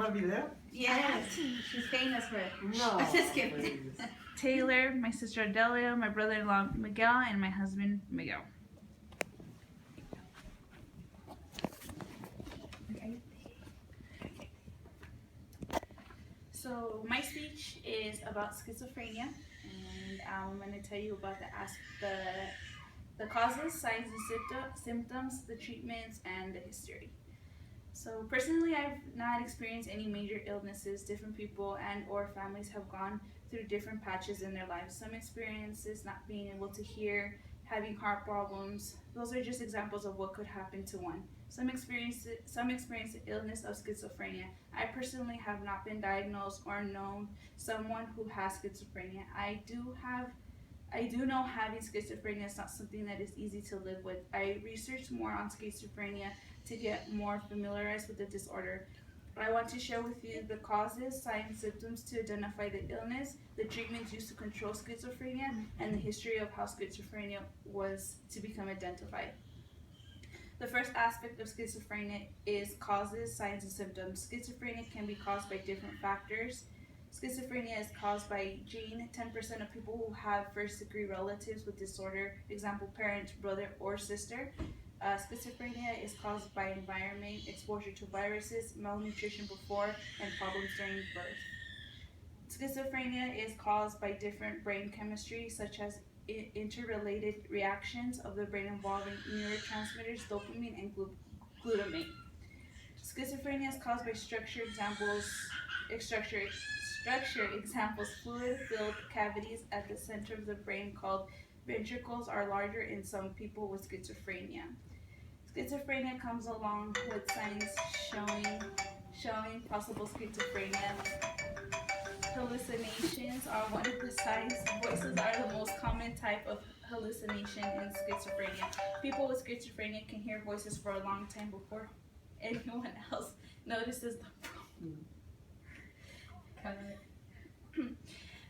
tomar video? Yes, she's famous for it. No. Just kidding. Please. Taylor, my sister Adelia, my brother-in-law Miguel, and my husband Miguel. Okay. So my speech is about schizophrenia, and I'm going to tell you about the causes, signs, and symptoms, the treatments, and the history. So personally, I've not experienced any major illnesses. Different people and or families have gone through different patches in their lives. Some experiences not being able to hear, having heart problems. Those are just examples of what could happen to one. Some experience the illness of schizophrenia. I personally have not been diagnosed or known someone who has schizophrenia. I do know having schizophrenia is not something that is easy to live with. I researched more on schizophrenia to get more familiarized with the disorder. I want to share with you the causes, signs, symptoms to identify the illness, the treatments used to control schizophrenia, and the history of how schizophrenia was to become identified. The first aspect of schizophrenia is causes, signs, and symptoms. Schizophrenia can be caused by different factors. Schizophrenia is caused by gene. 10% of people who have first-degree relatives with disorder, example, parent, brother, or sister. Schizophrenia is caused by environment, exposure to viruses, malnutrition before, and problems during birth. Schizophrenia is caused by different brain chemistry, such as interrelated reactions of the brain involving neurotransmitters, dopamine, and glutamate. Schizophrenia is caused by structure examples, fluid-filled cavities at the center of the brain called ventricles are larger in some people with schizophrenia. Schizophrenia comes along with signs showing possible schizophrenia. Hallucinations are one of the signs. Voices are the most common type of hallucination in schizophrenia. People with schizophrenia can hear voices for a long time before anyone else notices the problem.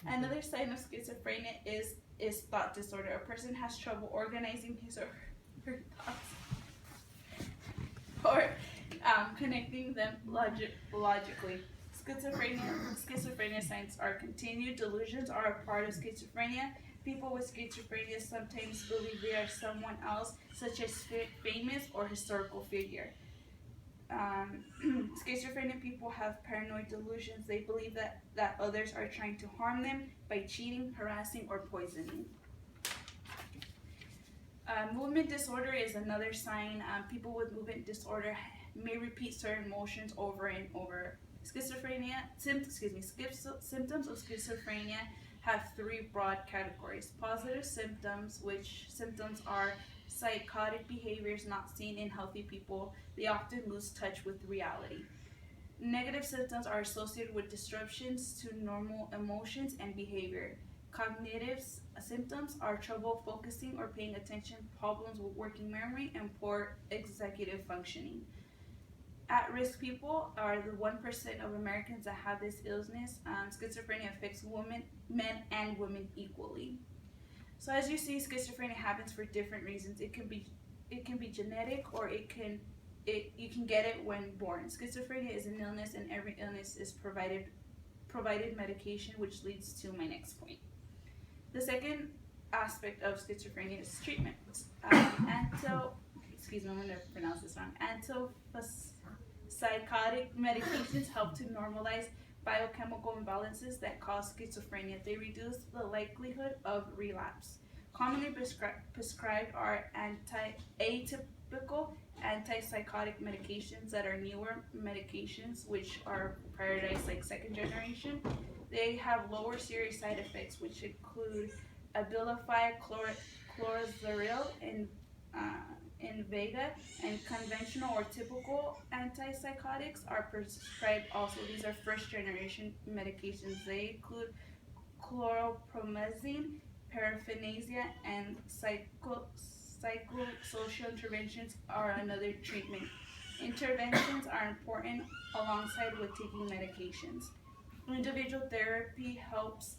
Another sign of schizophrenia is thought disorder. A person has trouble organizing his or her thoughts or connecting them logically. Schizophrenia signs are continued delusions are a part of schizophrenia. People with schizophrenia sometimes believe they are someone else, such as famous or historical figure. Schizophrenic people have paranoid delusions. They believe that others are trying to harm them by cheating, harassing, or poisoning. Movement disorder is another sign. People with movement disorder may repeat certain motions over and over. Symptoms of schizophrenia have three broad categories. Positive symptoms, which symptoms are psychotic behaviors not seen in healthy people. They often lose touch with reality. Negative symptoms are associated with disruptions to normal emotions and behavior. Cognitive symptoms are trouble focusing or paying attention, problems with working memory, and poor executive functioning. At-risk people are the 1% of Americans that have this illness. Schizophrenia affects men and women equally. So as you see, schizophrenia happens for different reasons. It can be genetic, or you can get it when born. Schizophrenia is an illness, and every illness is provided medication, which leads to my next point. The second aspect of schizophrenia is treatment. I'm going to pronounce this wrong. Antipsychotic medications help to normalize biochemical imbalances that cause schizophrenia. They reduce the likelihood of relapse. Commonly prescribed are atypical antipsychotic medications that are newer medications, which are prioritized like second generation. They have lower serious side effects, which include Abilify, Clozaril, and Invega, and conventional or typical antipsychotics are prescribed also. These are first generation medications. They include chlorpromazine, paraphernalia, and psychosocial interventions are another treatment. Interventions are important alongside with taking medications. Individual therapy helps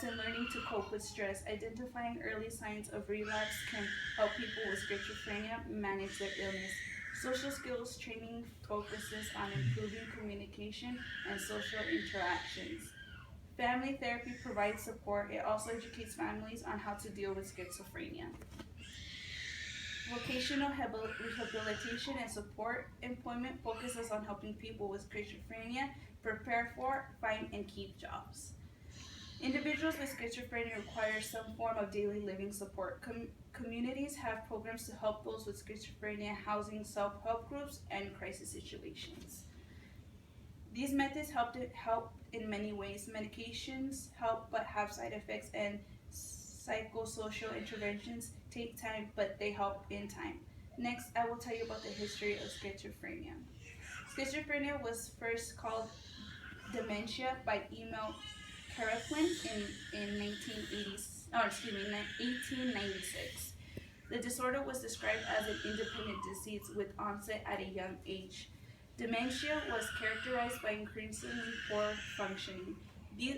in learning to cope with stress. Identifying early signs of relapse can help people with schizophrenia manage their illness. Social skills training focuses on improving communication and social interactions. Family therapy provides support. It also educates families on how to deal with schizophrenia. Vocational rehabilitation and support employment focuses on helping people with schizophrenia prepare for, find, and keep jobs. Individuals with schizophrenia require some form of daily living support. Communities have programs to help those with schizophrenia, housing, self-help groups, and crisis situations. These methods help in many ways. Medications help but have side effects, and psychosocial interventions take time, but they help in time. Next, I will tell you about the history of schizophrenia. Schizophrenia was first called dementia by Emil Kraepelin in 1896. The disorder was described as an independent disease with onset at a young age. Dementia was characterized by increasingly poor functioning.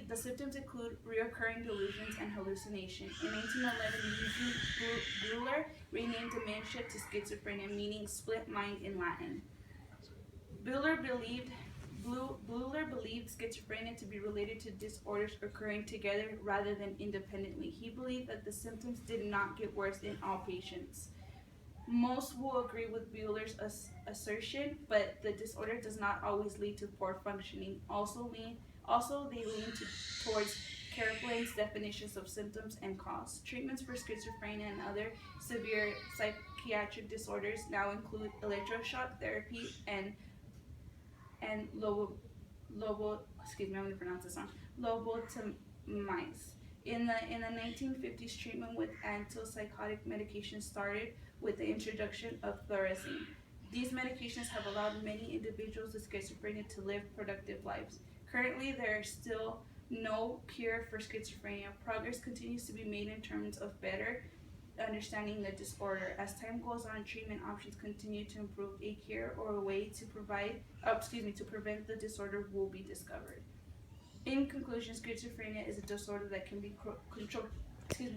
The symptoms include recurring delusions and hallucination. In 1911, Eugene Bleuler renamed dementia to schizophrenia, meaning split mind in Latin. Bleuler believed schizophrenia to be related to disorders occurring together rather than independently. He believed that the symptoms did not get worse in all patients. Most will agree with Bleuler's assertion, but the disorder does not always lead to poor functioning. Also, they lean towards Kraepelin's definitions of symptoms and cause. Treatments for schizophrenia and other severe psychiatric disorders now include electroshock therapy and lobotomies. In the 1950s, treatment with antipsychotic medication started with the introduction of thorazine. These medications have allowed many individuals with schizophrenia to live productive lives. Currently, there is still no cure for schizophrenia. Progress continues to be made in terms of better understanding the disorder. As time goes on, treatment options continue to improve. A cure or a way to prevent the disorder will be discovered. In conclusion, schizophrenia is a disorder that can be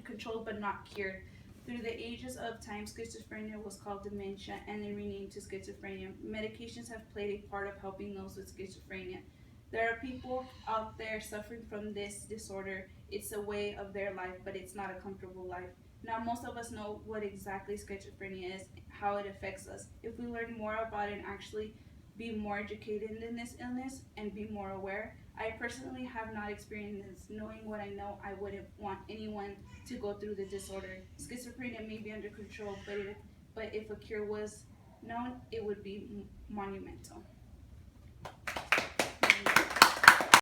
controlled but not cured. Through the ages of time, schizophrenia was called dementia and then renamed to schizophrenia. Medications have played a part of helping those with schizophrenia. There are people out there suffering from this disorder. It's a way of their life, but it's not a comfortable life. Now, most of us know what exactly schizophrenia is, how it affects us. If we learn more about it and actually be more educated in this illness and be more aware, I personally have not experienced this. Knowing what I know, I wouldn't want anyone to go through the disorder. Schizophrenia may be under control, but if a cure was known, it would be monumental.